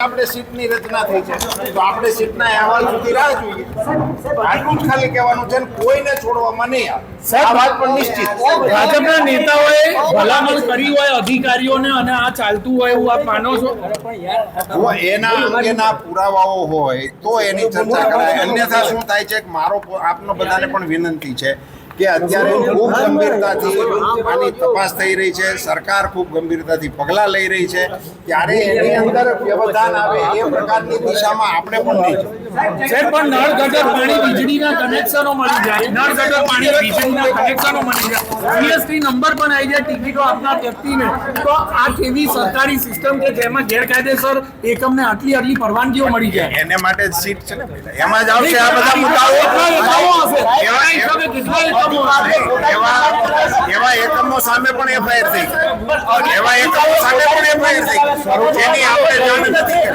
આપણે સીટની રચના થઈ છે તો આપણે સીટના અહેવાલ સુધી રાહ જોઈએ આટલું જ ખાલી કહેવાનું છે કોઈને છોડવામાં નહીં આવે આ વાત પણ નિશ્ચિત ભાજપના નેતાઓએ ભલામણ કરી હોય અધિકારીઓને અને આ ચાલતું હોય એવું આપ માનો છો? જો એના અંગેના પુરાવાઓ હોય તો એની ચર્ચા કરાય અન્યથા શું થાય છે કે મારો આપનો બધાને પણ વિનંતી છે કે અત્યારે ખૂબ ગંભીરતાથી આની તપાસ થઈ રહી છે સરકાર ખૂબ ગંભીરતાથી પગલાં લઈ રહી છે ત્યારે એની અંદર વ્યવધાન આવે એ પ્રકારની દિશામાં આપણે પણ નહીં સાહેબ પણ નળ ગટર પાણી વીજળીના કનેક્શનો મળી જાય, નળ ગટર પાણી વીજળીના કનેક્શનો મળી જાય, જીએસટી નંબર પણ આવી જાય ટિકિટો આપનાર વ્યક્તિને, તો આ કેવી સરકારી સિસ્ટમ કે જેમાં ગેરકાયદેસર એકમને આટલી પરવાનગીઓ મળી જાય? એને માટે જ સીટ છે ને એમાં જ આવશે આ બધા મુદ્દાઓ એવા એકમો સામે પણ એફઆઈઆર થઈ એવા એકમો સામે પણ એફઆઈઆર થઈ જેની આપણે જાણ નથી.